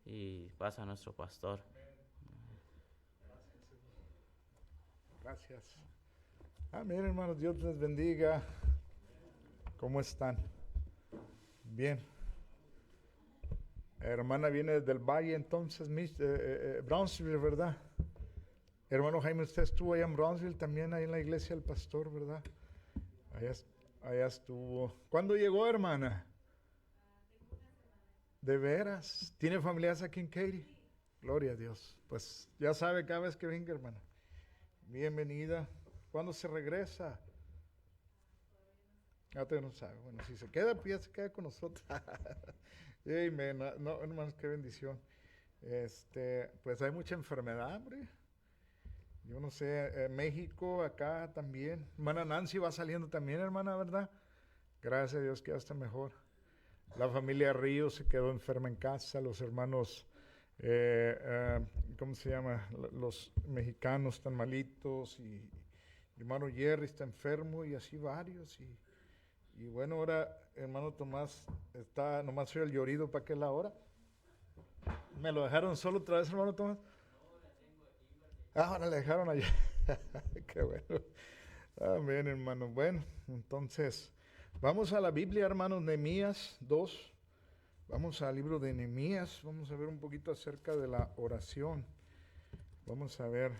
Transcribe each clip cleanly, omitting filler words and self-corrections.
y pasa a nuestro pastor. Gracias. Amén, hermanos. Dios les bendiga. ¿Cómo están? Bien. Hermana viene desde el valle, entonces, Brownsville, ¿verdad? Hermano Jaime, usted estuvo allá en Brownsville, también ahí en la iglesia del pastor, ¿verdad? Allá, allá estuvo. ¿Cuándo llegó, hermana? ¿De veras? ¿Tiene familiares aquí en Katy? Gloria a Dios. Pues ya sabe cada vez que venga, hermana. Bienvenida. ¿Cuándo se regresa? Ya usted no sabe. Bueno, si se queda, pues ya se queda con nosotros. Amen. No, hermanos, qué bendición. Pues hay mucha enfermedad, hombre. Yo no sé, México, acá también. Hermana Nancy va saliendo también, hermana, ¿verdad? Gracias a Dios que ya está mejor. La familia Ríos se quedó enferma en casa. Los hermanos, ¿cómo se llama? Los mexicanos están malitos. Y mi hermano Jerry está enfermo y así varios. Y bueno, ahora hermano Tomás está, nomás soy el llorido para aquella hora. ¿Me lo dejaron solo otra vez, hermano Tomás? Ahora le dejaron allá. Qué bueno. Amén, hermano. Bueno, entonces, vamos a la Biblia, hermanos, Nehemías 2. Vamos al libro de Nehemías. Vamos a ver un poquito acerca de la oración. Vamos a ver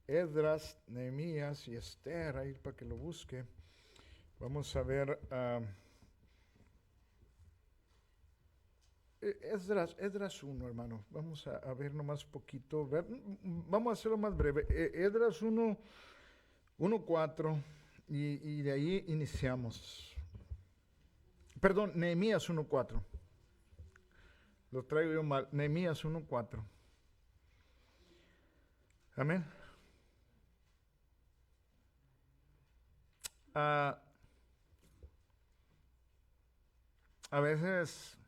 Esdras, Nehemías y Esther, ahí para que lo busque. Vamos a ver Esdras 1, hermano. Vamos a ver nomás poquito. Vamos a hacerlo más breve. Esdras 1, 1:4 y de ahí iniciamos. Perdón, Nehemías 1:4. Lo traigo yo mal. Nehemías 1:4. Amén. A veces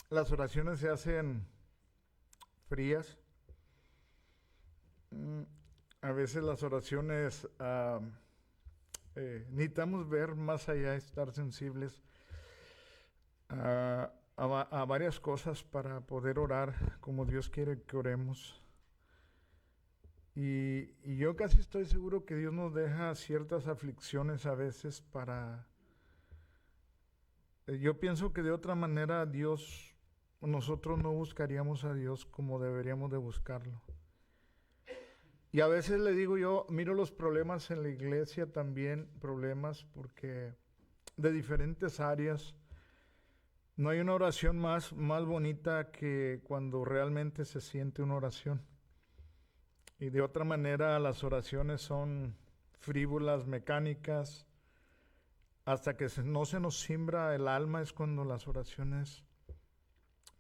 las oraciones se hacen frías. A veces las oraciones necesitamos ver más allá, estar sensibles a varias cosas para poder orar como Dios quiere que oremos. Y yo casi estoy seguro que Dios nos deja ciertas aflicciones a veces para... yo pienso que de otra manera nosotros no buscaríamos a Dios como deberíamos de buscarlo. Y a veces le digo yo, miro los problemas en la iglesia también, problemas porque de diferentes áreas. No hay una oración más bonita que cuando realmente se siente una oración. Y de otra manera las oraciones son frívolas, mecánicas. Hasta que no se nos simbra el alma es cuando las oraciones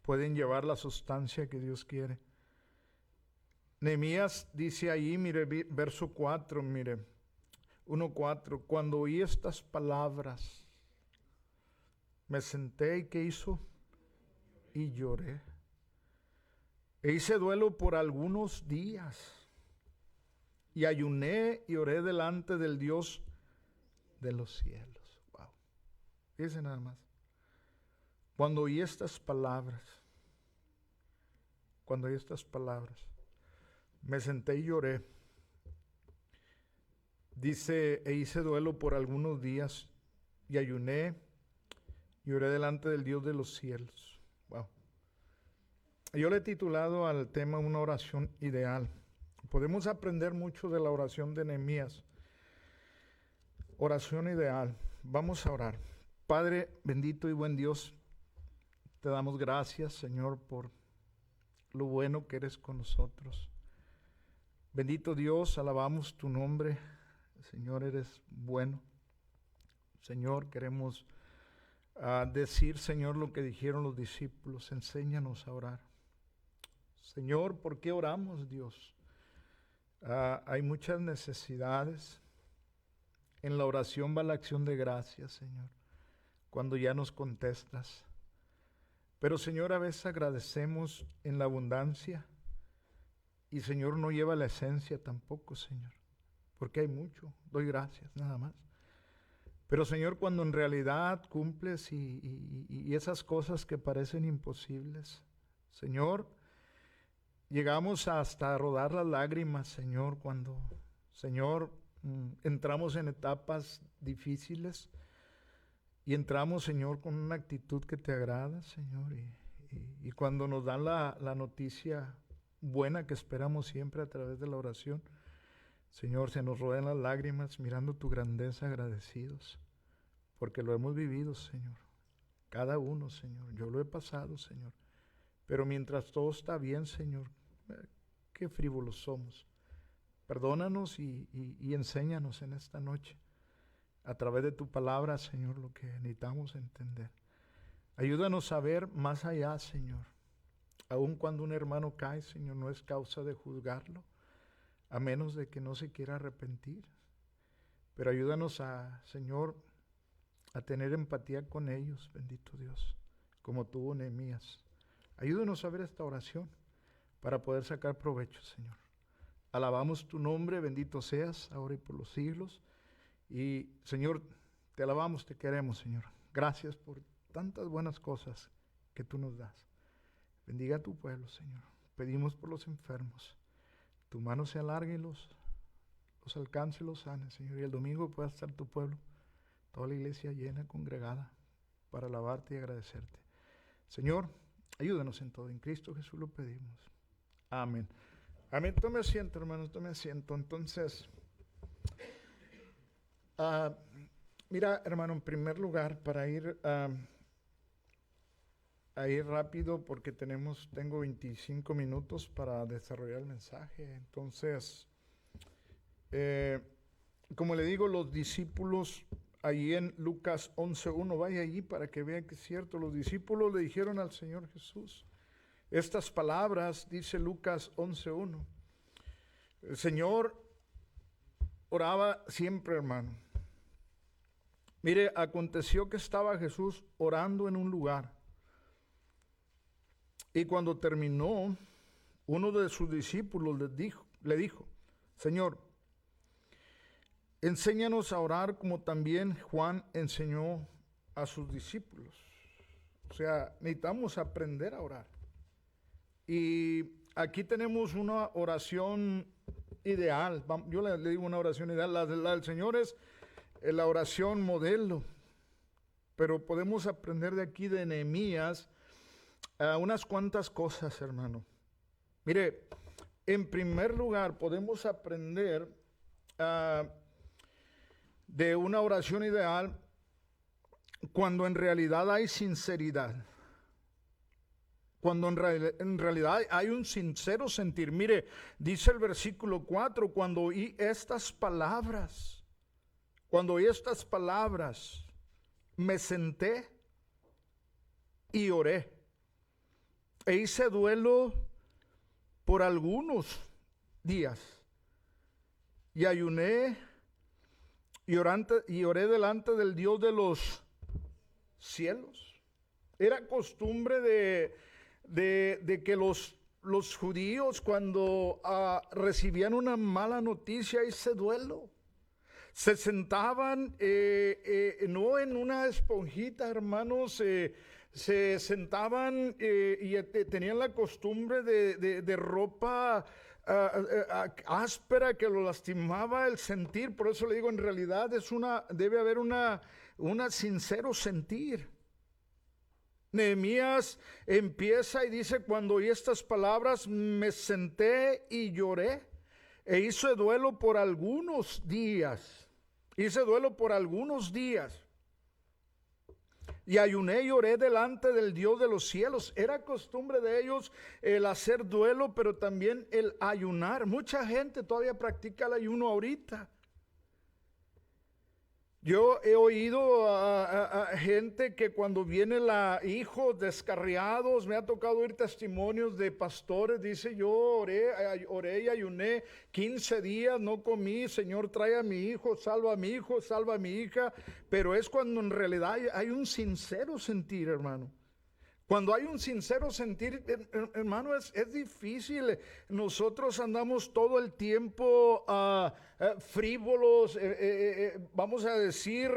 pueden llevar la sustancia que Dios quiere. Nehemías dice ahí, mire, verso 4, mire, 1:4, cuando oí estas palabras, me senté y ¿qué hizo? Y lloré. E hice duelo por algunos días. Y ayuné y oré delante del Dios de los cielos. Wow. Fíjense nada más. Cuando oí estas palabras, me senté y lloré. Dice, e hice duelo por algunos días y ayuné y oré delante del Dios de los cielos. Wow. Yo le he titulado al tema una oración ideal. Podemos aprender mucho de la oración de Nehemías. Oración ideal. Vamos a orar. Padre bendito y buen Dios, te damos gracias, Señor, por lo bueno que eres con nosotros. Bendito Dios, alabamos tu nombre. Señor, eres bueno. Señor, queremos decir, Señor, lo que dijeron los discípulos. Enséñanos a orar. Señor, ¿por qué oramos, Dios? Hay muchas necesidades. En la oración va la acción de gracias, Señor, cuando ya nos contestas. Pero, Señor, a veces agradecemos en la abundancia y, Señor, no lleva la esencia tampoco, Señor, porque hay mucho. Doy gracias, nada más. Pero Señor, cuando en realidad cumples y esas cosas que parecen imposibles, Señor, llegamos hasta rodar las lágrimas, Señor, cuando, Señor, entramos en etapas difíciles y entramos, Señor, con una actitud que te agrada, Señor, y cuando nos dan la noticia buena que esperamos siempre a través de la oración, Señor, se nos rodean las lágrimas mirando tu grandeza agradecidos, porque lo hemos vivido, Señor, cada uno, Señor, yo lo he pasado, Señor, pero mientras todo está bien, Señor, qué frívolos somos. Perdónanos y enséñanos en esta noche, a través de tu palabra, Señor, lo que necesitamos entender. Ayúdanos a ver más allá, Señor. Aun cuando un hermano cae, Señor, no es causa de juzgarlo, a menos de que no se quiera arrepentir. Pero ayúdanos Señor, a tener empatía con ellos, bendito Dios, como tuvo Nehemías. Ayúdanos a ver esta oración para poder sacar provecho, Señor. Alabamos tu nombre, bendito seas, ahora y por los siglos. Y, Señor, te alabamos, te queremos, Señor. Gracias por tantas buenas cosas que tú nos das. Bendiga a tu pueblo, Señor. Pedimos por los enfermos. Tu mano se alargue y los alcance y los sane, Señor. Y el domingo pueda estar tu pueblo, toda la iglesia llena, congregada, para alabarte y agradecerte. Señor, ayúdanos en todo. En Cristo Jesús lo pedimos. Amén. Amén. Tome asiento, hermanos, tome asiento. Entonces, mira, hermano, en primer lugar, para ir a ir rápido, porque tengo 25 minutos para desarrollar el mensaje. Entonces, como le digo, los discípulos, ahí en Lucas 11:1, vaya allí para que vean que es cierto, los discípulos le dijeron al Señor Jesús estas palabras, dice Lucas 11:1. El Señor oraba siempre, hermano. Mire, aconteció que estaba Jesús orando en un lugar. Y cuando terminó, uno de sus discípulos le dijo, Señor, enséñanos a orar como también Juan enseñó a sus discípulos. O sea, necesitamos aprender a orar. Y aquí tenemos una oración ideal. Yo le digo una oración ideal. La del Señor es la oración modelo. Pero podemos aprender de aquí de Nehemías unas cuantas cosas, hermano. Mire, en primer lugar podemos aprender de una oración ideal cuando en realidad hay sinceridad. Cuando en realidad hay un sincero sentir. Mire, dice el versículo 4, cuando oí estas palabras, me senté y oré. E hice duelo por algunos días. Y ayuné y oré delante del Dios de los cielos. Era costumbre de que los judíos cuando recibían una mala noticia, ese duelo, se sentaban no en una esponjita, hermanos, se sentaban y tenían la costumbre de ropa áspera que lo lastimaba el sentir. Por eso le digo, en realidad debe haber una sincero sentir. Nehemías empieza y dice, cuando oí estas palabras me senté y lloré e hice duelo por algunos días. Y ayuné y oré delante del Dios de los cielos. Era costumbre de ellos el hacer duelo, pero también el ayunar. Mucha gente todavía practica el ayuno ahorita. Yo he oído a gente que cuando viene hijos descarriados, me ha tocado oír testimonios de pastores, dice, yo oré y ayuné 15 días, no comí, Señor, trae a mi hijo, salva a mi hija, pero es cuando en realidad hay un sincero sentir, hermano. Cuando hay un sincero sentir, hermano, es difícil. Nosotros andamos todo el tiempo frívolos, vamos a decir,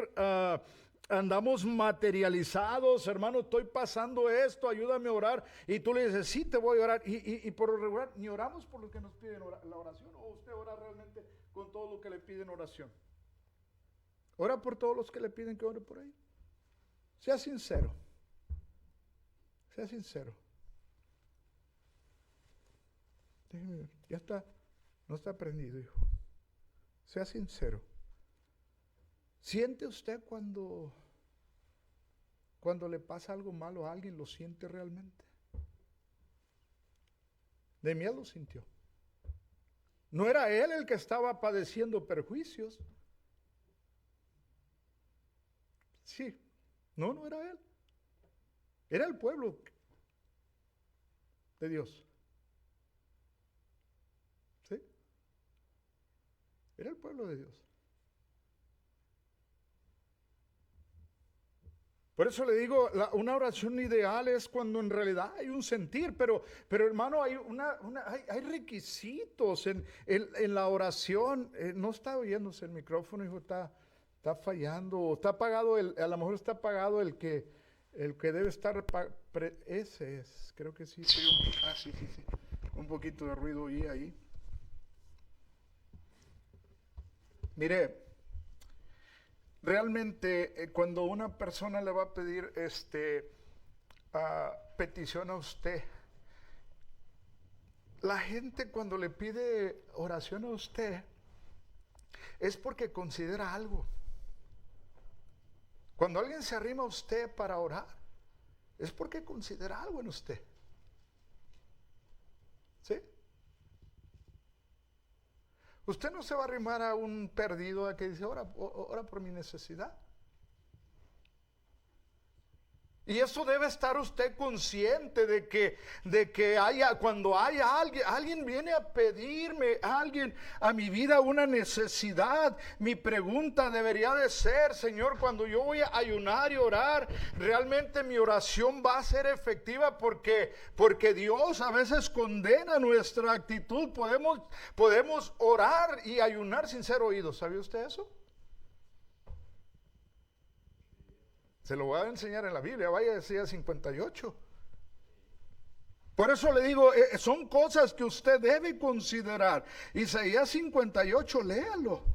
andamos materializados. Hermano, estoy pasando esto, ayúdame a orar. Y tú le dices, sí, te voy a orar. Y por lo regular, ni oramos por lo que nos piden la oración. ¿O usted ora realmente con todo lo que le piden oración? Ora por todos los que le piden que ore por ahí. Sea sincero. Sea sincero. Déjeme ver, ya está, no está prendido, hijo. Sea sincero. ¿Siente usted cuando le pasa algo malo a alguien? ¿Lo siente realmente? Nehemías lo sintió. No era él el que estaba padeciendo perjuicios. Sí, no era él. Era el pueblo de Dios. ¿Sí? Era el pueblo de Dios. Por eso le digo, una oración ideal es cuando en realidad hay un sentir, pero hermano, hay requisitos en la oración. No está oyéndose el micrófono, hijo, está fallando, o está apagado, a lo mejor está apagado el que debe estar, ese es, creo que sí. Sí. Un poquito de ruido oí ahí. Mire, realmente cuando una persona le va a pedir petición a usted, la gente cuando le pide oración a usted es porque considera algo. Cuando alguien se arrima a usted para orar, es porque considera algo en usted. ¿Sí? Usted no se va a arrimar a un perdido a que dice, ora por mi necesidad. Y eso debe estar usted consciente de que cuando haya alguien viene a pedirme, alguien a mi vida una necesidad, mi pregunta debería de ser, Señor, cuando yo voy a ayunar y orar, realmente mi oración va a ser efectiva porque Dios a veces condena nuestra actitud. Podemos orar y ayunar sin ser oídos. ¿Sabía usted eso? Se lo voy a enseñar en la Biblia, vaya a Isaías 58. Por eso le digo, son cosas que usted debe considerar. Isaías 58, léalo.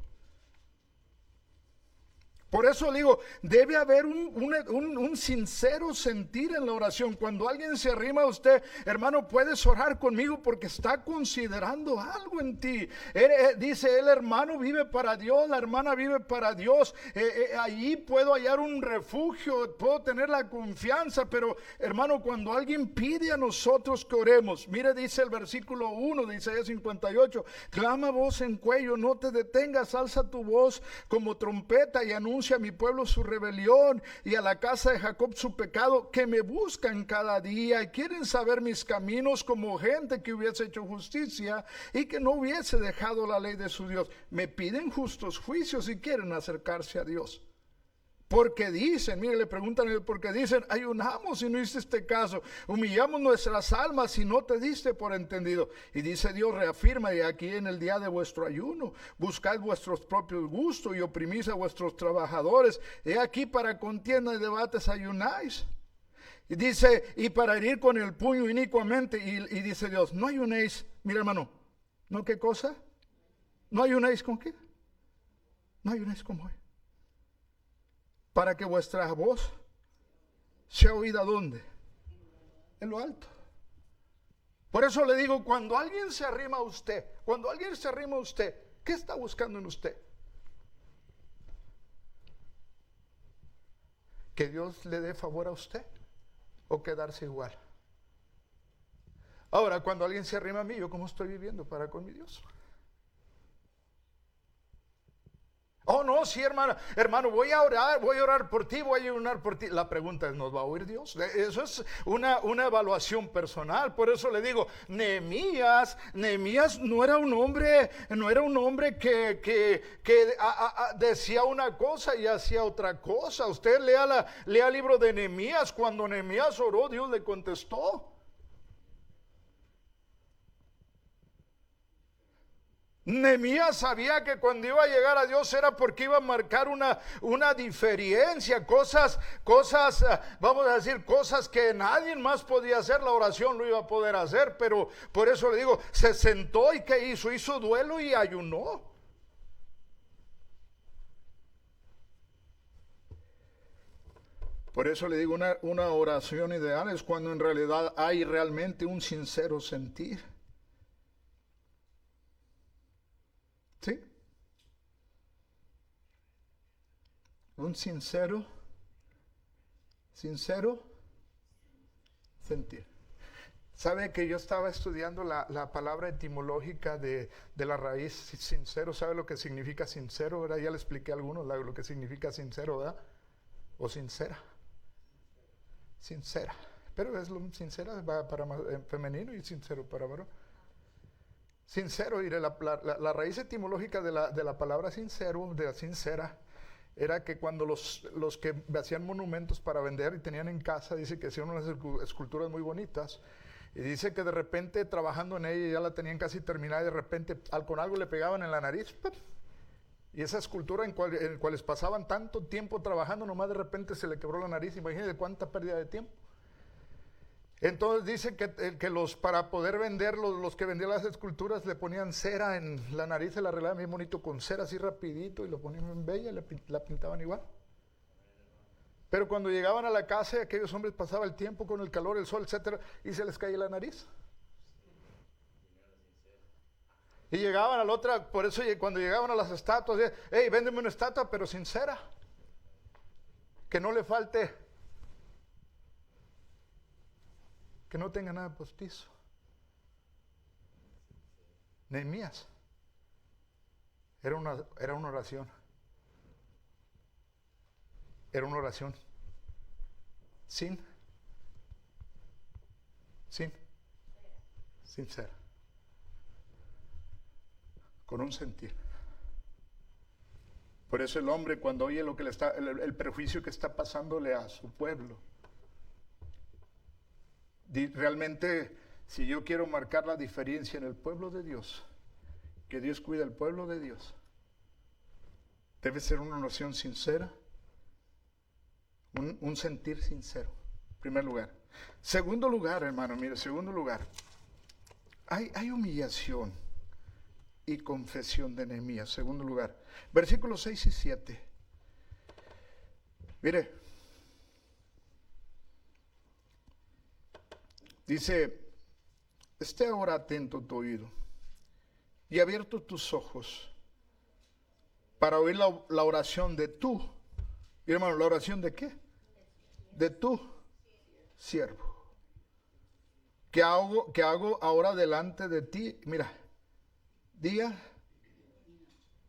Por eso le digo, debe haber un sincero sentir en la oración. Cuando alguien se arrima a usted, hermano, puedes orar conmigo porque está considerando algo en ti. Dice, el hermano vive para Dios, la hermana vive para Dios. Allí puedo hallar un refugio, puedo tener la confianza. Pero, hermano, cuando alguien pide a nosotros que oremos, mire, dice el versículo 1 de Isaías 58, clama voz en cuello, no te detengas, alza tu voz como trompeta y anuncia a mi pueblo su rebelión y a la casa de Jacob su pecado, que me buscan cada día y quieren saber mis caminos, como gente que hubiese hecho justicia y que no hubiese dejado la ley de su Dios. Me piden justos juicios y quieren acercarse a Dios. Porque dicen, mire, le preguntan, porque dicen, ayunamos y no hiciste caso, humillamos nuestras almas y no te diste por entendido. Y dice Dios, reafirma, y aquí en el día de vuestro ayuno, buscad vuestros propios gustos y oprimís a vuestros trabajadores. He aquí para contienda y debates ayunáis. Y dice, y para herir con el puño inicuamente. Y dice Dios, no ayunéis, mira hermano, ¿no qué cosa? ¿No ayunéis con qué? No ayunéis como hoy. Para que vuestra voz sea oída ¿dónde? En lo alto. Por eso le digo, cuando alguien se arrima a usted, ¿qué está buscando en usted? ¿Que Dios le dé favor a usted o quedarse igual? Ahora, cuando alguien se arrima a mí, ¿yo cómo estoy viviendo para con mi Dios? Oh, no, sí, hermano, voy a orar por ti, voy a ayunar por ti. La pregunta es, ¿nos va a oír Dios? Eso es una evaluación personal. Por eso le digo, Nehemías no era un hombre que decía una cosa y hacía otra cosa. Usted lea el libro de Nehemías. Cuando Nehemías oró, Dios le contestó. Nehemías sabía que cuando iba a llegar a Dios era porque iba a marcar una diferencia, cosas, vamos a decir, cosas que nadie más podía hacer. La oración lo iba a poder hacer, pero por eso le digo, se sentó y ¿qué hizo? Hizo duelo y ayunó. Por eso le digo, una oración ideal es cuando en realidad hay realmente un sincero sentir. ¿Sí? Un sincero sentir. ¿Sabe que yo estaba estudiando la palabra etimológica de la raíz sincero? ¿Sabe lo que significa sincero? ¿Verdad? Ya le expliqué a algunos lo que significa sincero, ¿verdad? O sincera. Sincera. Pero es sincera va para femenino y sincero para varón. Sincero, diré, la raíz etimológica de la palabra sincero, de la sincera, era que cuando los que hacían monumentos para vender y tenían en casa, dice que hacían unas esculturas muy bonitas, y dice que de repente trabajando en ella ya la tenían casi terminada y de repente con algo le pegaban en la nariz, ¡pum! Y esa escultura en cuales pasaban tanto tiempo trabajando, nomás de repente se le quebró la nariz. Imagínense cuánta pérdida de tiempo. Entonces dice que para poder vender, los que vendían las esculturas le ponían cera en la nariz, se la arreglaban bien bonito con cera así rapidito y lo ponían en bella y la pintaban igual. Pero cuando llegaban a la casa, aquellos hombres pasaban el tiempo con el calor, el sol, etcétera, y se les caía la nariz. Y llegaban a la otra, por eso cuando llegaban a las estatuas, decían, hey, véndeme una estatua, pero sin cera. Que no le falte, que no tenga nada postizo. Nehemías era una oración. Era una oración sincera, con un sentir. Por eso el hombre, cuando oye lo que el perjuicio que está pasándole a su pueblo, realmente, si yo quiero marcar la diferencia en el pueblo de Dios, que Dios cuida al pueblo de Dios, debe ser una oración sincera, un sentir sincero, en primer lugar. Segundo lugar, hermano, mire, segundo lugar, hay humillación y confesión de Nehemías. Segundo lugar, versículos 6 y 7. Mire, dice, esté ahora atento tu oído y abierto tus ojos para oír la oración de tú. Y hermano, ¿la oración de qué? De tu siervo. ¿Qué hago ahora delante de ti? Mira, día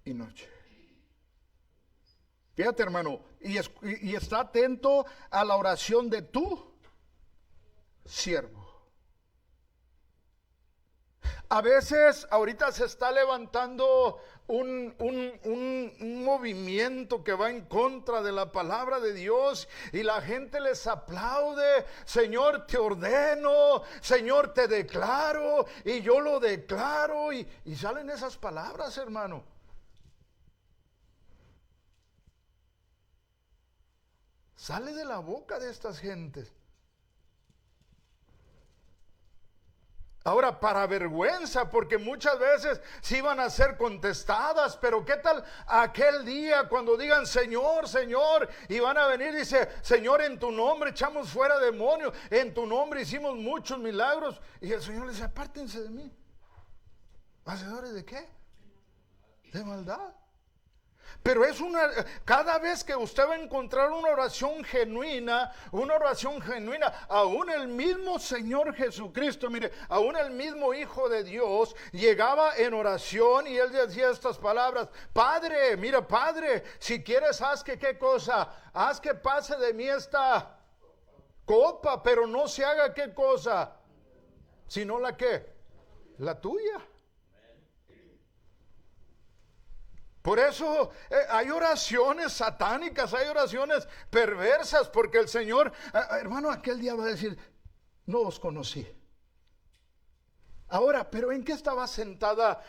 y noche. Fíjate, hermano, y está atento a la oración de tu siervo. A veces, ahorita se está levantando un movimiento que va en contra de la palabra de Dios y la gente les aplaude. Señor, te ordeno, Señor, te declaro y yo lo declaro y salen esas palabras, hermano. Sale de la boca de estas gentes. Ahora, para vergüenza, porque muchas veces sí van a ser contestadas, pero ¿qué tal aquel día cuando digan Señor, Señor? Y van a venir y dice, Señor, en tu nombre echamos fuera demonios, en tu nombre hicimos muchos milagros. Y el Señor les dice, apártense de mí. ¿Hacedores de qué? De maldad. Pero es cada vez que usted va a encontrar una oración genuina, aún el mismo Señor Jesucristo, mire, aún el mismo Hijo de Dios llegaba en oración y Él decía estas palabras: Padre, mira, Padre, si quieres haz que qué cosa, haz que pase de mí esta copa, pero no se haga qué cosa, sino la que, la tuya. Por eso hay oraciones satánicas, hay oraciones perversas, porque el Señor, hermano, aquel día va a decir: no os conocí. Ahora, pero ¿en qué estaba sentada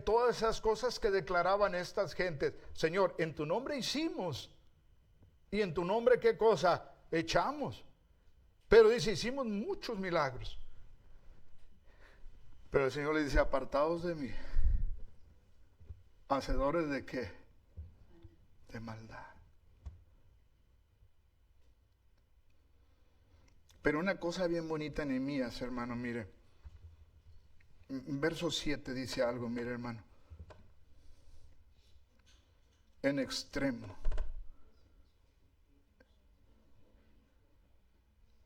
todas esas cosas que declaraban estas gentes? Señor, en tu nombre hicimos, y en tu nombre ¿qué cosa? Echamos. Pero dice, hicimos muchos milagros. Pero el Señor le dice: apartados de mí, hacedores de qué? De maldad. Pero una cosa bien bonita en Nehemías, hermano, mire. Verso 7 dice algo, mire, hermano. En extremo.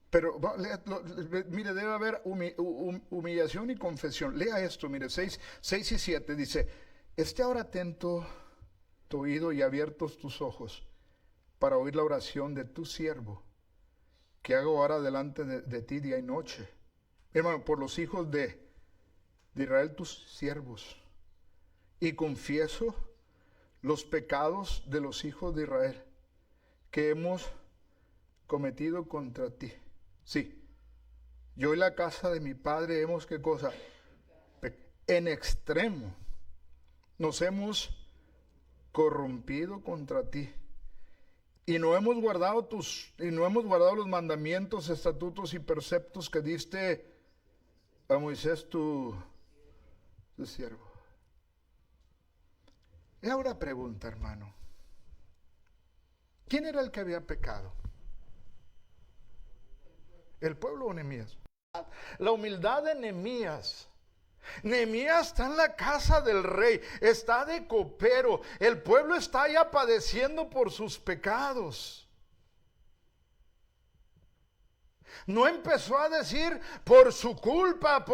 Pero mire, debe haber humillación y confesión. Lea esto, mire, 6 y 7 dice: esté ahora atento tu oído y abiertos tus ojos para oír la oración de tu siervo, que hago ahora delante de ti día y noche. Hermano, por los hijos de Israel, tus siervos, y confieso los pecados de los hijos de Israel que hemos cometido contra ti. Sí, yo y la casa de mi padre hemos, ¿qué cosa? En extremo nos hemos corrompido contra ti, y no hemos guardado los mandamientos, estatutos y preceptos que diste a Moisés tu siervo. Y ahora pregunta, hermano, ¿quién era el que había pecado? ¿El pueblo o Nehemías? La humildad de Nehemías. Nehemías está en la casa del rey, está de copero. El pueblo está ya padeciendo por sus pecados. No empezó a decir por su culpa,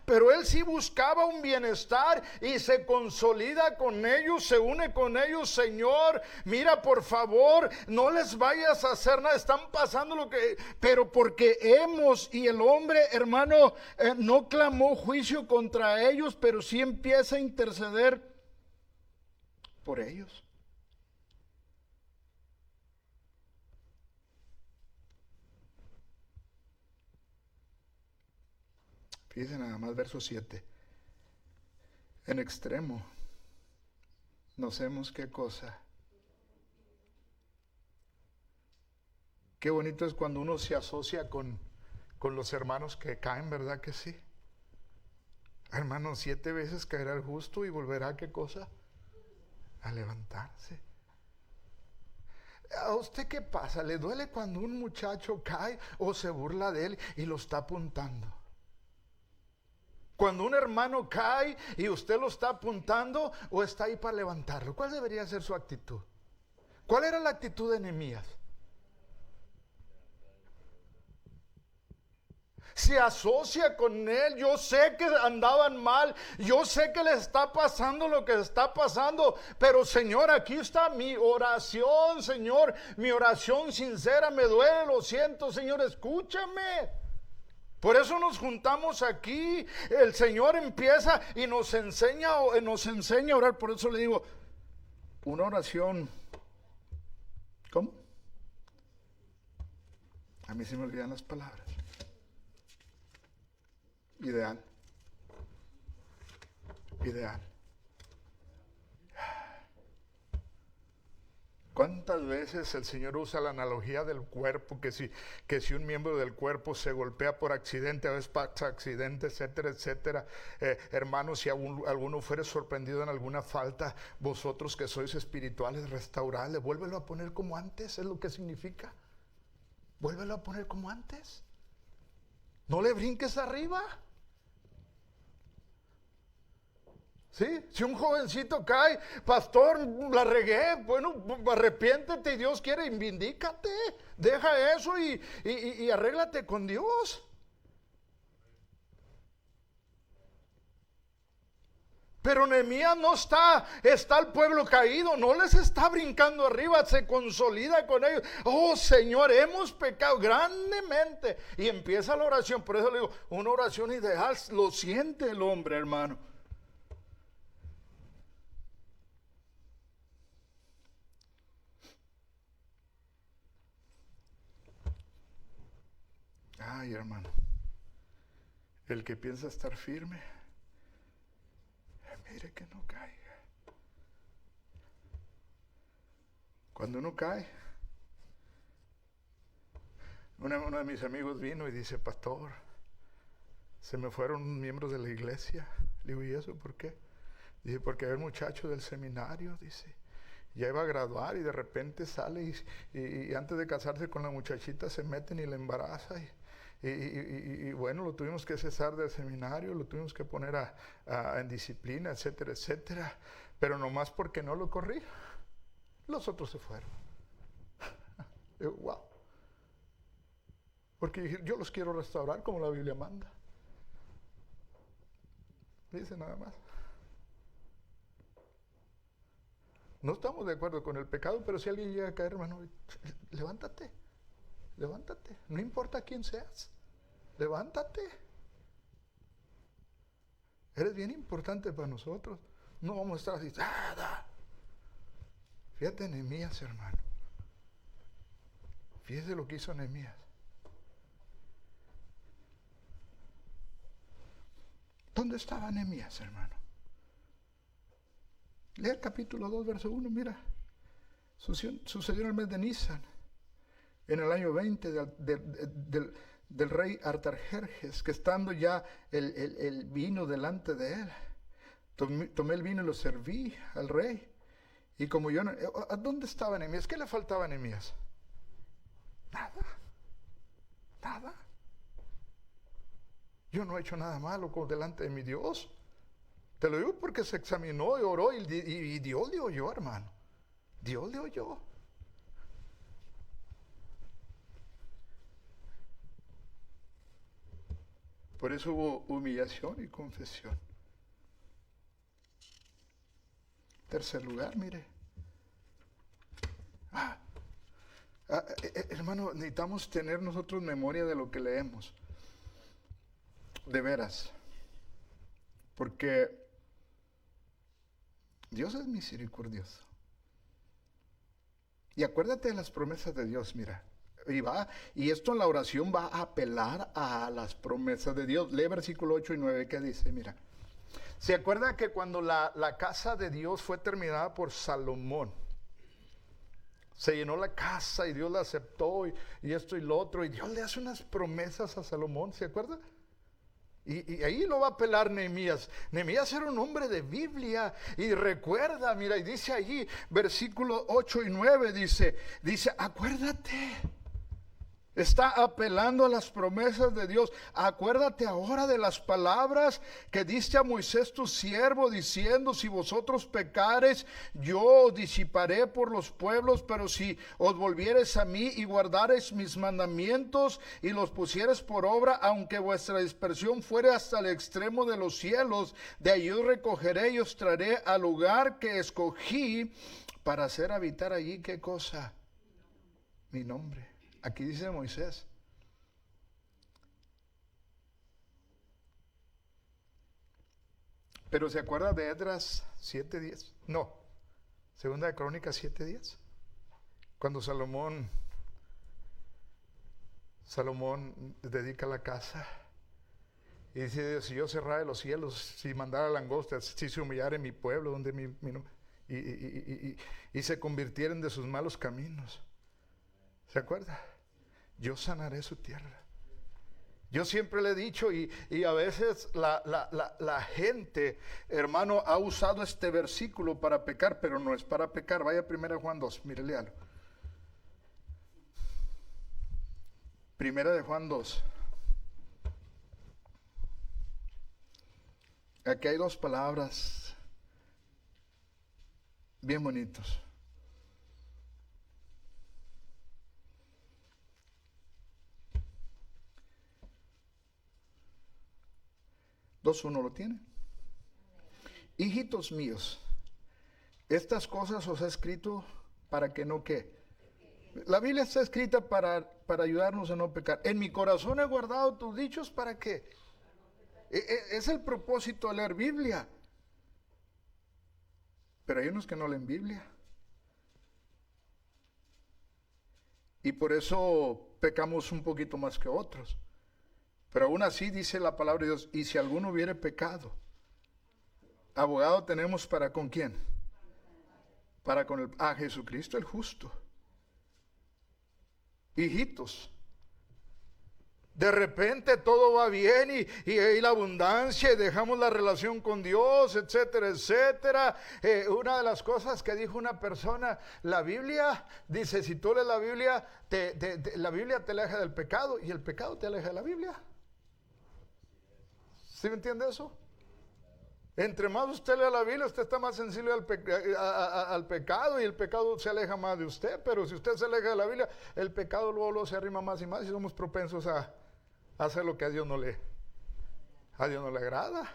pero él sí buscaba un bienestar y se consolida con ellos, se une con ellos. Señor, mira, por favor, no les vayas a hacer nada, están pasando lo que... Pero porque y el hombre, hermano, no clamó juicio contra ellos, pero sí empieza a interceder por ellos. Fíjense nada más, verso 7. En extremo nos hemos, ¿qué cosa? Qué bonito es cuando uno se asocia con los hermanos que caen, ¿verdad que sí? Hermano, 7 veces caerá el justo y volverá, ¿qué cosa? A levantarse. ¿A usted qué pasa? ¿Le duele cuando un muchacho cae o se burla de él y lo está apuntando? Cuando un hermano cae y usted lo está apuntando, o está ahí para levantarlo, ¿cuál debería ser su actitud? ¿Cuál era la actitud de Nehemías? Se asocia con él. Yo sé que andaban mal, yo sé que les está pasando lo que está pasando, pero Señor, aquí está mi oración, Señor, mi oración sincera, me duele, lo siento, Señor, escúchame. Por eso nos juntamos aquí. El Señor empieza y nos enseña a orar. Por eso le digo, una oración, ¿cómo? A mí se me olvidan las palabras. Ideal. ¿Cuántas veces el Señor usa la analogía del cuerpo? Que si un miembro del cuerpo se golpea por accidente, a veces pasa accidente, etcétera, etcétera. Hermanos, si alguno fuere sorprendido en alguna falta, vosotros que sois espirituales, restaurarle, vuélvelo a poner como antes, es lo que significa. Vuélvelo a poner como antes. No le brinques arriba. ¿Sí? Si un jovencito cae, pastor, la regué, bueno, arrepiéntete y Dios quiere, vindícate, deja eso y arréglate con Dios. Pero Nehemías no está el pueblo caído, no les está brincando arriba, se consolida con ellos. Oh Señor, hemos pecado grandemente. Y empieza la oración, por eso le digo, una oración ideal, lo siente el hombre, hermano. Ay, hermano, el que piensa estar firme, mire que no caiga. Cuando uno cae, uno de mis amigos vino y dice, pastor, se me fueron miembros de la iglesia. Le digo, ¿y eso por qué? Dice, porque hay un muchacho del seminario, dice, ya iba a graduar y de repente sale y antes de casarse con la muchachita se meten y la embaraza y bueno, lo tuvimos que cesar del seminario, lo tuvimos que poner en disciplina, etcétera, etcétera, pero nomás porque no lo corrí, los otros se fueron. Yo, wow. Porque yo los quiero restaurar como la Biblia manda. Dice nada más. No estamos de acuerdo con el pecado, pero si alguien llega a caer, hermano, levántate. Levántate, no importa quién seas, levántate. Eres bien importante para nosotros. No vamos a estar así. Fíjate Nehemías, hermano. Fíjese lo que hizo Nehemías. ¿Dónde estaba Nehemías, hermano? Lea el capítulo 2, verso 1, mira. Sucedió en el mes de Nisan, en el año 20 del rey Artajerjes, que estando ya el vino delante de él, tomé el vino y lo serví al rey. Y como yo, ¿a dónde estaba Nehemías? ¿Qué le faltaba a Nehemías? Nada. Yo no he hecho nada malo delante de mi Dios. Te lo digo porque se examinó y oró y Dios le oyó, hermano. Dios le oyó. Por eso hubo humillación y confesión. Tercer lugar, mire. Hermano, necesitamos tener nosotros memoria de lo que leemos. De veras. Porque Dios es misericordioso. Y acuérdate de las promesas de Dios, mira. Y esto en la oración va a apelar a las promesas de Dios. Lee versículo 8 y 9 que dice, mira. ¿Se acuerda que cuando la casa de Dios fue terminada por Salomón? Se llenó la casa y Dios la aceptó y esto y lo otro. Y Dios le hace unas promesas a Salomón, ¿se acuerda? Y ahí lo va a apelar Nehemías. Nehemías era un hombre de Biblia. Y recuerda, mira, y dice allí, versículos 8 y 9, dice, acuérdate. Está apelando a las promesas de Dios. Acuérdate ahora de las palabras que diste a Moisés tu siervo, diciendo, si vosotros pecares, yo os disiparé por los pueblos, pero si os volviereis a mí y guardareis mis mandamientos y los pusiereis por obra, aunque vuestra dispersión fuere hasta el extremo de los cielos, de allí os recogeré y os traeré al lugar que escogí para hacer habitar allí, ¿qué cosa? Mi nombre. Aquí dice Moisés. Pero ¿se acuerda de Esdras 7:10? No, Segunda de Crónicas 7:10. Cuando Salomón dedica la casa y dice Dios, si yo cerrara los cielos, si mandara langostas, si se humillara en mi pueblo donde y se convirtieran de sus malos caminos. ¿Se acuerda? Yo sanaré su tierra. Yo siempre le he dicho y a veces la gente, hermano, ha usado este versículo para pecar, pero no es para pecar. Vaya primero a Juan 2, mire, léalo. Primera de Juan 2. Aquí hay dos palabras bien bonitos. Dos uno lo tiene. Hijitos míos, estas cosas os he escrito para que no ¿qué? La Biblia está escrita para ayudarnos a no pecar. En mi corazón he guardado tus dichos para qué. Es el propósito de leer Biblia. Pero hay unos que no leen Biblia. Y por eso pecamos un poquito más que otros. Pero aún así dice la palabra de Dios, y si alguno hubiere pecado, abogado tenemos para ¿con quién? Para con Jesucristo el justo. Hijitos, de repente todo va bien y hay la abundancia y dejamos la relación con Dios, etcétera, etcétera. Una de las cosas que dijo una persona, la Biblia, dice, si tú lees la Biblia, la Biblia te aleja del pecado y el pecado te aleja de la Biblia. ¿Sí me entiende eso? Entre más usted lee la Biblia, usted está más sensible al pecado y el pecado se aleja más de usted. Pero si usted se aleja de la Biblia, el pecado luego se arrima más y más y somos propensos a hacer lo que a Dios no le agrada.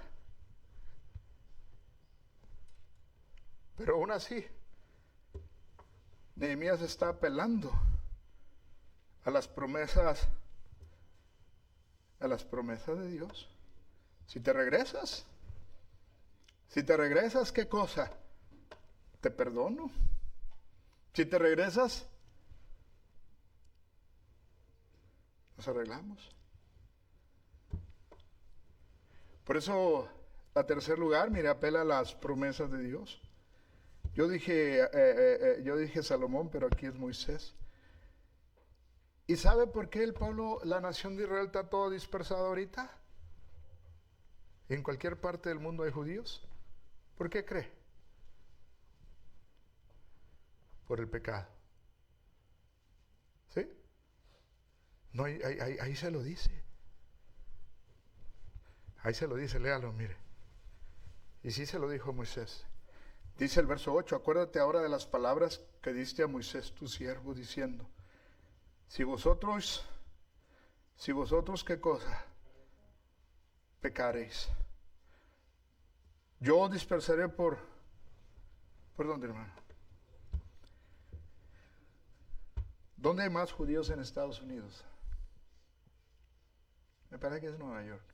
Pero aún así, Nehemías está apelando a las promesas de Dios. Si te regresas, ¿qué cosa? Te perdono. Si te regresas, nos arreglamos. Por eso, a tercer lugar, mire, apela a las promesas de Dios. Yo dije Salomón, pero aquí es Moisés. ¿Y sabe por qué el pueblo, la nación de Israel está todo dispersada ahorita? En cualquier parte del mundo hay judíos. ¿Por qué cree? Por el pecado. ¿Sí? No, ahí se lo dice. Ahí se lo dice, léalo, mire. Y sí se lo dijo Moisés. Dice el verso 8, acuérdate ahora de las palabras que diste a Moisés tu siervo, diciendo, si vosotros, ¿qué cosa? Pecaréis. Yo dispersaré ¿por dónde, hermano? ¿Dónde hay más judíos en Estados Unidos? Me parece que es Nueva York.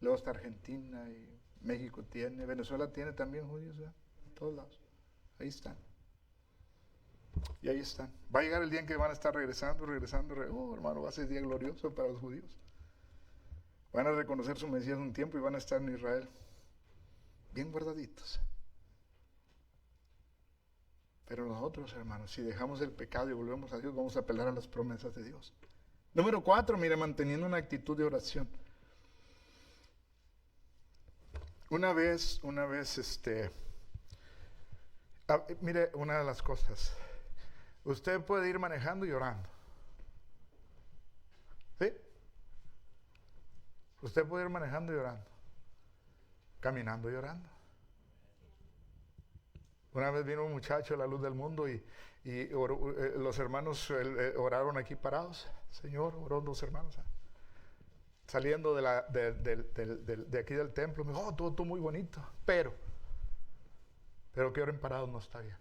Luego está Argentina y México tiene, Venezuela tiene también judíos, ¿verdad? En todos lados. Ahí están. Y ahí están. Va a llegar el día en que van a estar regresando. Hermano, va a ser día glorioso para los judíos. Van a reconocer su Mesías un tiempo y van a estar en Israel. Bien guardaditos. Pero nosotros, hermanos, si dejamos el pecado y volvemos a Dios, vamos a apelar a las promesas de Dios. Número 4, mire, manteniendo una actitud de oración. Una vez, mire, una de las cosas, usted puede ir manejando y orando. ¿Sí? Usted puede ir manejando y orando, caminando y orando. Una vez vino un muchacho a la luz del mundo y los hermanos oraron aquí parados. Señor, oró dos hermanos. Saliendo de aquí del templo, me dijo, todo muy bonito, pero que oren parados no está bien.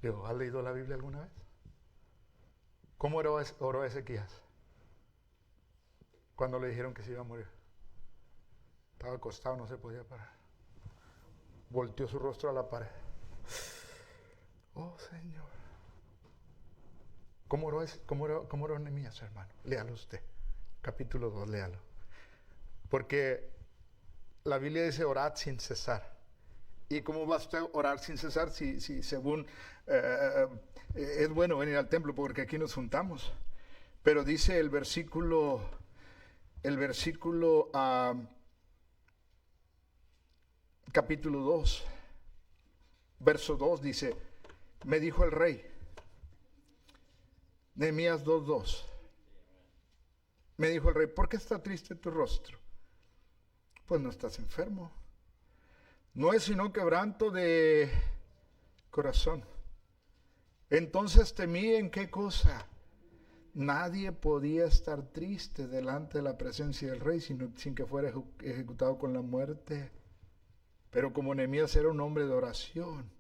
Digo, ¿has leído la Biblia alguna vez? ¿Cómo oró Ezequías? Cuando le dijeron que se iba a morir. Estaba acostado, no se podía parar. Volteó su rostro a la pared. Oh, Señor. ¿Cómo oró Nehemías, hermano? Léalo usted. Capítulo 2, léalo. Porque la Biblia dice orad sin cesar. ¿Y cómo va usted a orar sin cesar si según es bueno venir al templo porque aquí nos juntamos? Pero dice el versículo capítulo 2, verso 2 dice, me dijo el rey, Nehemías 2:2. Me dijo el rey, ¿por qué está triste tu rostro? Pues no estás enfermo. no es sino quebranto de corazón. Entonces temí en qué cosa. Nadie podía estar triste delante de la presencia del rey sin que fuera ejecutado con la muerte. Pero como Nehemías era un hombre de oración,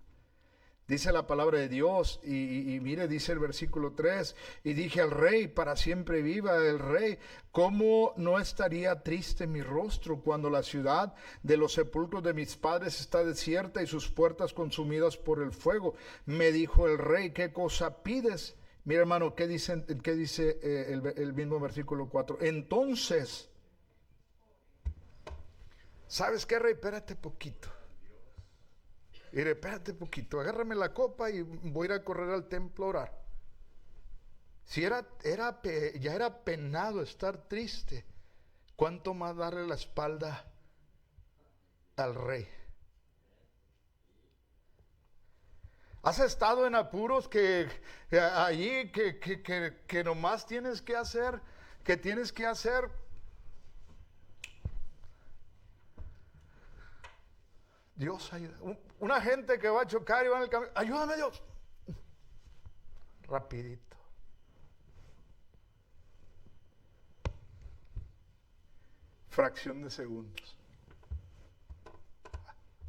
dice la palabra de Dios, y mire, dice el versículo 3, y dije al rey, para siempre viva el rey, ¿cómo no estaría triste mi rostro cuando la ciudad de los sepulcros de mis padres está desierta y sus puertas consumidas por el fuego? Me dijo el rey, ¿qué cosa pides? Mira, hermano, ¿qué dice el mismo versículo 4? Entonces, ¿sabes qué, rey? Espérate poquito. Mire, espérate poquito, agárrame la copa y voy a ir a correr al templo a orar. Si ya era penado estar triste, ¿cuánto más darle la espalda al rey? ¿Has estado en apuros que nomás tienes que hacer, Dios ayuda. Una gente que va a chocar y va en el camino, ayúdame Dios. Rapidito. Fracción de segundos.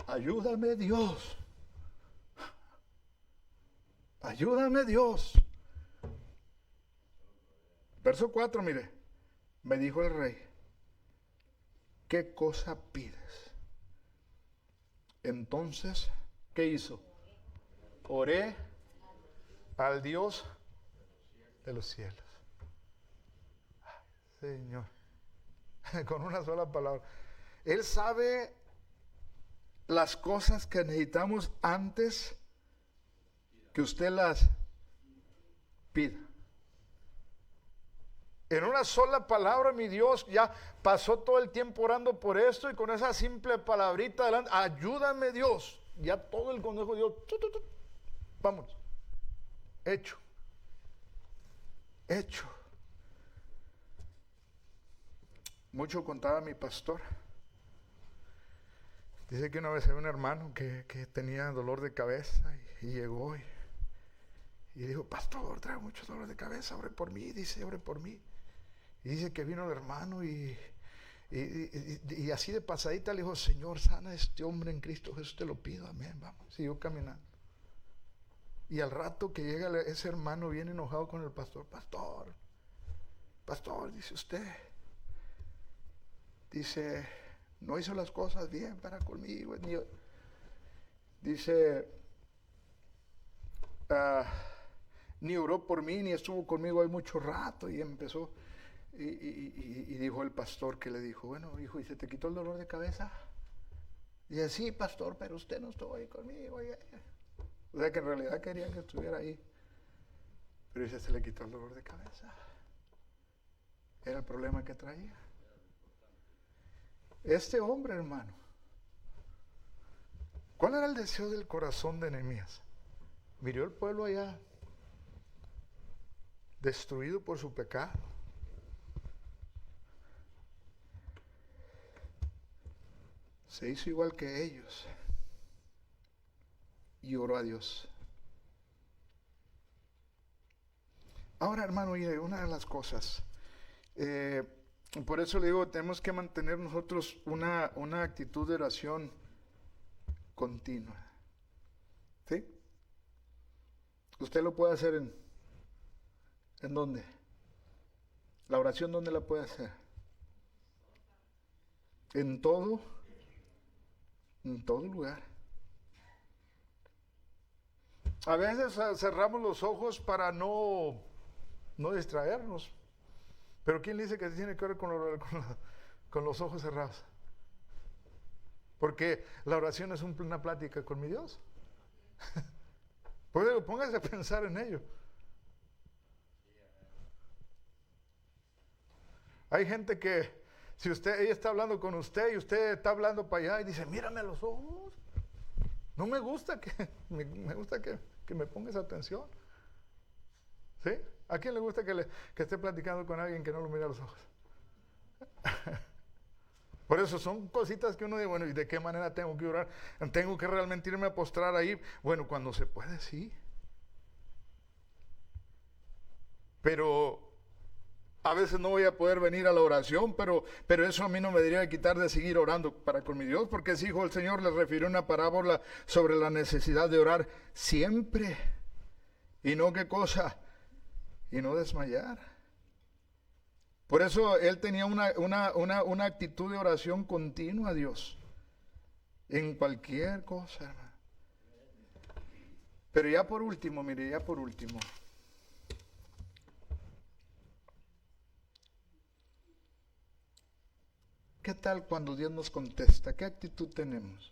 Ayúdame Dios. Ayúdame Dios. Verso 4, mire. Me dijo el rey, ¿qué cosa pides? Entonces, ¿qué hizo? Oré al Dios de los cielos. Señor, con una sola palabra. Él sabe las cosas que necesitamos antes que usted las pida. En una sola palabra, mi Dios ya pasó todo el tiempo orando por esto, y con esa simple palabrita adelante, ayúdame Dios, ya todo el consejo de Dios, vámonos, hecho. Mucho contaba mi pastor. Dice que una vez había un hermano que tenía dolor de cabeza y llegó y dijo, pastor, traigo mucho dolor de cabeza, ore por mí, dice, ore por mí. Y dice que vino el hermano y así de pasadita le dijo, Señor, sana a este hombre en Cristo Jesús, te lo pido, amén, vamos. Siguió caminando. Y al rato que llega ese hermano bien enojado con el pastor, pastor, dice usted, dice, no hizo las cosas bien para conmigo. Dice, ni oró por mí, ni estuvo conmigo ahí mucho rato, y empezó. Y dijo el pastor que le dijo, bueno, hijo, ¿y se te quitó el dolor de cabeza? Dice, sí, pastor, pero usted no estuvo ahí conmigo. O sea que en realidad quería que estuviera ahí. Pero dice, se le quitó el dolor de cabeza. Era el problema que traía. Este hombre, hermano, ¿cuál era el deseo del corazón de Nehemías? Miró el pueblo allá, destruido por su pecado. Se hizo igual que ellos y oró a Dios. Ahora, hermano, mire, una de las cosas, por eso le digo, tenemos que mantener nosotros una actitud de oración continua. ¿Sí? Usted lo puede hacer ¿en dónde? La oración, ¿dónde la puede hacer? En todo lugar. A veces cerramos los ojos para no distraernos. Pero ¿quién dice que se tiene que orar con los ojos cerrados? Porque la oración es una plática con mi Dios. Pues digo, póngase a pensar en ello. Hay gente que si ella está hablando con usted y usted está hablando para allá y dice, mírame a los ojos. No me gusta me gusta que me pongas atención. ¿Sí? ¿A quién le gusta que esté platicando con alguien que no lo mira a los ojos? Por eso son cositas que uno dice, bueno, ¿y de qué manera tengo que orar? ¿Tengo que realmente irme a postrar ahí? Bueno, cuando se puede, sí. Pero a veces no voy a poder venir a la oración, pero eso a mí no me debería quitar de seguir orando para con mi Dios, porque ese hijo del Señor les refirió una parábola sobre la necesidad de orar siempre. Y no qué cosa, y no desmayar. Por eso él tenía una actitud de oración continua a Dios, en cualquier cosa, hermano. Pero ya por último, mire, ya por último. ¿Qué tal cuando Dios nos contesta? ¿Qué actitud tenemos?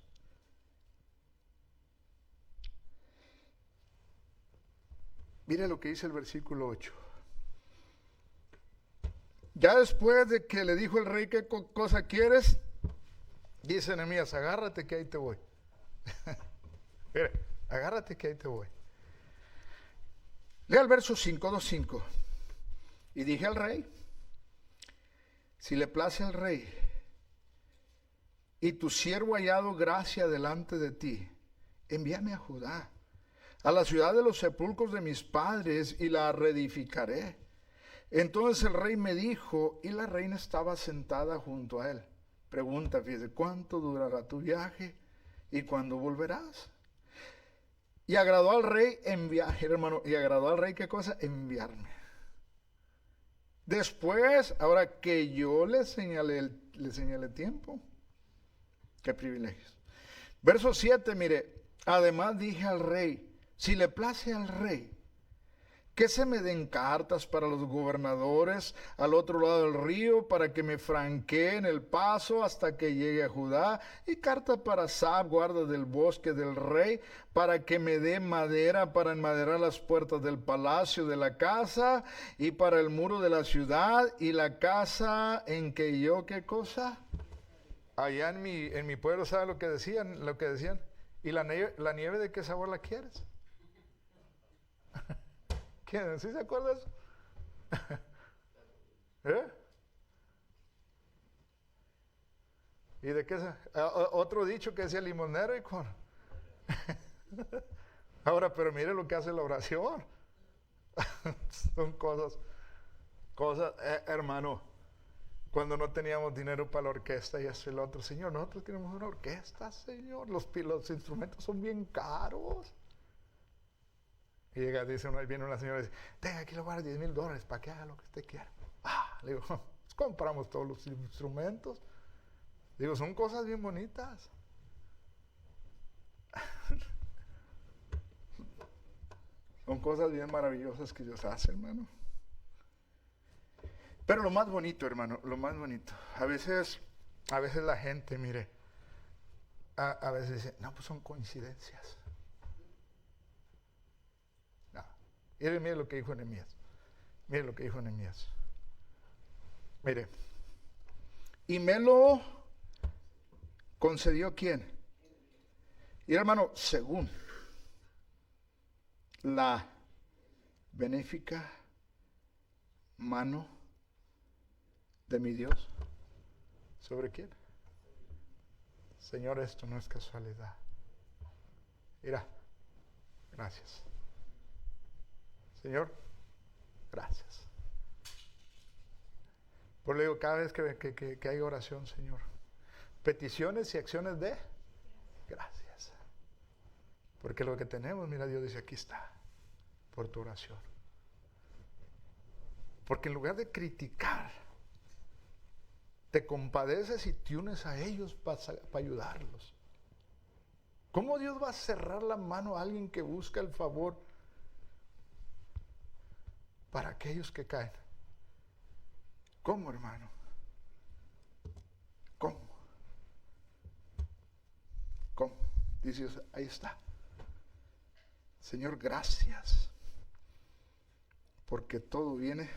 Mire lo que dice el versículo 8. Ya después de que le dijo el rey qué cosa quieres, dice Nehemías, agárrate que ahí te voy. Mire, agárrate que ahí te voy. Lea el verso 5, 2:5. Y dije al rey, si le place al rey, y tu siervo ha hallado gracia delante de ti, envíame a Judá, a la ciudad de los sepulcros de mis padres, y la reedificaré. Entonces el rey me dijo, y la reina estaba sentada junto a él. Pregunta, fíjese, ¿cuánto durará tu viaje? ¿Y cuándo volverás? Y agradó al rey hermano, y agradó al rey, ¿qué cosa? Enviarme. Después, ahora que yo le señalé tiempo. Qué privilegios. Verso 7, mire, además dije al rey, si le place al rey, que se me den cartas para los gobernadores al otro lado del río, para que me franqueen el paso hasta que llegue a Judá, y carta para Sab, guarda del bosque del rey, para que me dé madera para enmaderar las puertas del palacio de la casa, y para el muro de la ciudad, y la casa en que yo, ¿qué cosa? Allá en mi pueblo, ¿sabe lo que decían? ¿Y la nieve de qué sabor la quieres? ¿Quién? ¿Sí se acuerda eso? ¿Eh? ¿Y de qué? Otro dicho que decía limonero y con... Ahora, pero mire lo que hace la oración. Son cosas, hermano. Cuando no teníamos dinero para la orquesta y eso y lo otro, Señor, nosotros queremos una orquesta, Señor. Los instrumentos son bien caros. Y llega, viene una señora y dice, tenga, aquí le voy a dar $10,000 para que haga lo que usted quiera. Le digo, pues compramos todos los instrumentos. Digo, son cosas bien bonitas. Son cosas bien maravillosas que Dios hace, hermano. Pero lo más bonito, hermano, lo más bonito. A veces la gente, mire, a veces dice, no, pues son coincidencias. No. Mire lo que dijo Nehemías. Mire lo que dijo Nehemías. Mire. Y me lo concedió ¿quién? Y hermano, según la benéfica mano de mi Dios. ¿Sobre quién? Señor, esto no es casualidad. Mira, gracias. Señor, gracias. Por lo digo, cada vez que hay oración, Señor, peticiones y acciones de gracias. Porque lo que tenemos, mira, Dios dice, aquí está, por tu oración. Porque en lugar de criticar, te compadeces y te unes a ellos para ayudarlos. ¿Cómo Dios va a cerrar la mano a alguien que busca el favor para aquellos que caen? ¿Cómo, hermano? ¿Cómo? ¿Cómo? Dice Dios, ahí está. Señor, gracias, porque todo viene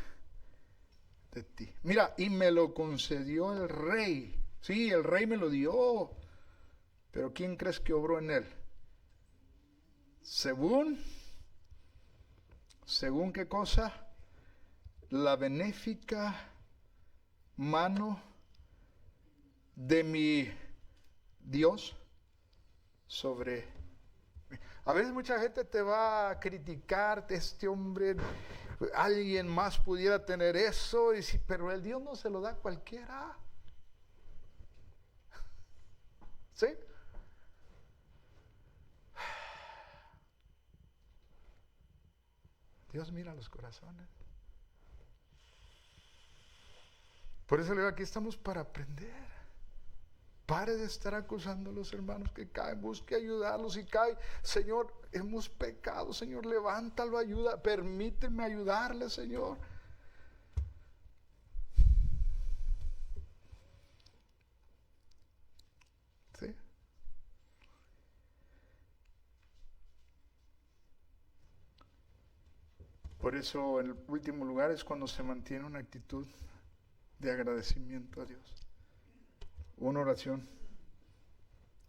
de ti. Mira, y me lo concedió el rey. Sí, el rey me lo dio. Pero ¿quién crees que obró en él? Según qué cosa? La benéfica mano de mi Dios sobre mí. A veces mucha gente te va a criticar, este hombre, alguien más pudiera tener eso, pero el Dios no se lo da a cualquiera. ¿Sí? Dios mira los corazones. Por eso le digo, aquí estamos para aprender. Pare de estar acusando a los hermanos que caen, busque ayudarlos. Si cae, Señor, hemos pecado, Señor, levántalo, ayuda, permíteme ayudarle, Señor. ¿Sí? Por eso, en el último lugar es cuando se mantiene una actitud de agradecimiento a Dios. Una oración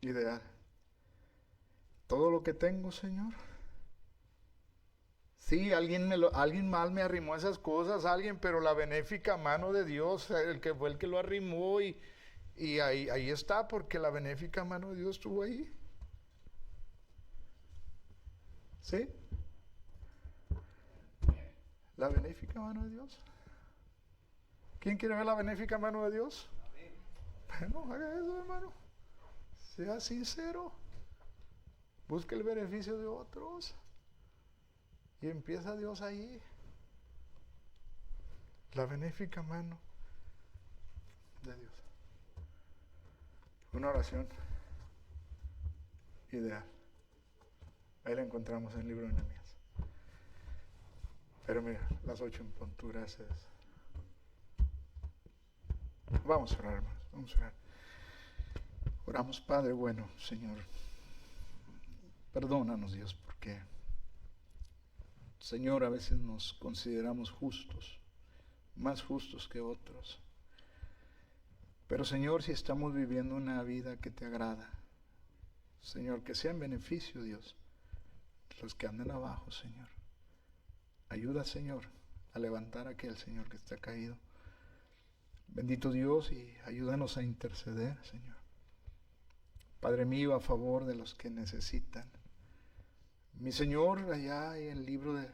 ideal. Todo lo que tengo, Señor. Sí, alguien mal me arrimó esas cosas, pero la benéfica mano de Dios, el que fue el que lo arrimó y ahí está, porque la benéfica mano de Dios estuvo ahí. ¿Sí? La benéfica mano de Dios. ¿Quién quiere ver la benéfica mano de Dios? Bueno, haga eso, hermano. Sea sincero. Busque el beneficio de otros. Y empieza Dios ahí. La benéfica mano de Dios. Una oración ideal. Ahí la encontramos en el libro de Nehemías. Pero mira, las 8 en punto, gracias. Vamos a orar, hermanos, vamos a orar. Oramos, Padre bueno, Señor. Perdónanos, Dios, porque, Señor, a veces nos consideramos justos, más justos que otros. Pero, Señor, si estamos viviendo una vida que te agrada, Señor, que sea en beneficio, Dios, los que andan abajo, Señor. Ayuda, Señor, a levantar a aquel, Señor, que está caído. Bendito Dios, y ayúdanos a interceder, Señor. Padre mío, a favor de los que necesitan. Mi Señor, allá en el libro de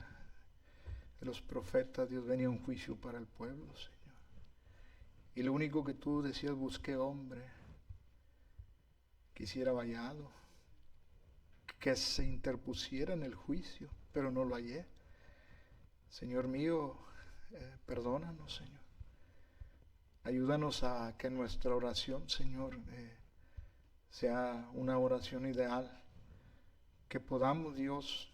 los profetas, Dios venía un juicio para el pueblo, Señor. Y lo único que tú decías, busqué hombre que hiciera vallado, que se interpusiera en el juicio, pero no lo hallé. Señor mío, perdónanos, Señor. Ayúdanos a que nuestra oración, Señor, sea una oración ideal, que podamos, Dios,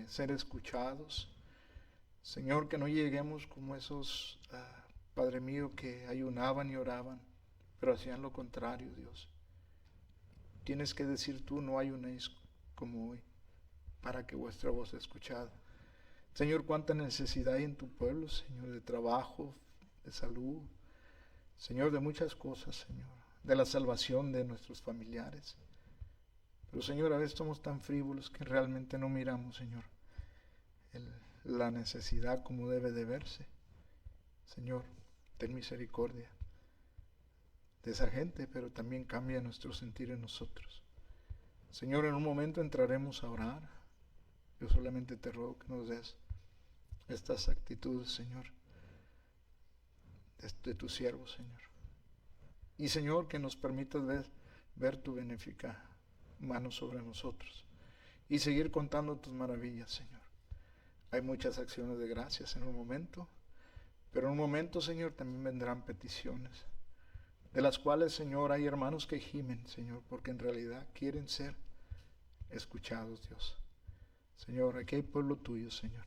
ser escuchados. Señor, que no lleguemos como esos, Padre mío, que ayunaban y oraban, pero hacían lo contrario, Dios. Tienes que decir tú, no ayunéis como hoy, para que vuestra voz sea escuchada. Señor, cuánta necesidad hay en tu pueblo, Señor, de trabajo, de salud, Señor, de muchas cosas, Señor, de la salvación de nuestros familiares. Pero, Señor, a veces somos tan frívolos que realmente no miramos, Señor, la necesidad como debe de verse. Señor, ten misericordia de esa gente, pero también cambia nuestro sentir en nosotros. Señor, en un momento entraremos a orar. Yo solamente te ruego que nos des estas actitudes, Señor, de tu siervo, Señor. Y, Señor, que nos permitas ver tu benéfica mano sobre nosotros y seguir contando tus maravillas, Señor. Hay muchas acciones de gracias en un momento, pero en un momento, Señor, también vendrán peticiones, de las cuales, Señor, hay hermanos que gimen, Señor, porque en realidad quieren ser escuchados, Dios. Señor, aquí hay pueblo tuyo, Señor.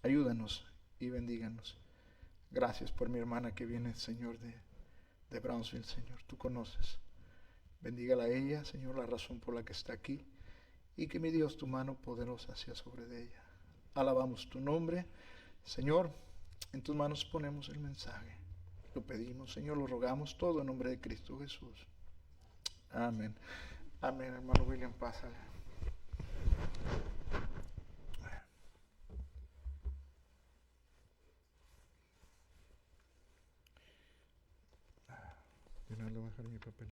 Ayúdanos y bendíganos. Gracias por mi hermana que viene, Señor, de Brownsville, Señor. Tú conoces. Bendígala a ella, Señor, la razón por la que está aquí. Y que mi Dios, tu mano poderosa sea sobre de ella. Alabamos tu nombre. Señor, en tus manos ponemos el mensaje. Lo pedimos, Señor, lo rogamos todo en nombre de Cristo Jesús. Amén. Amén, hermano William, pásale. terminar, le voy a dejar mi papel.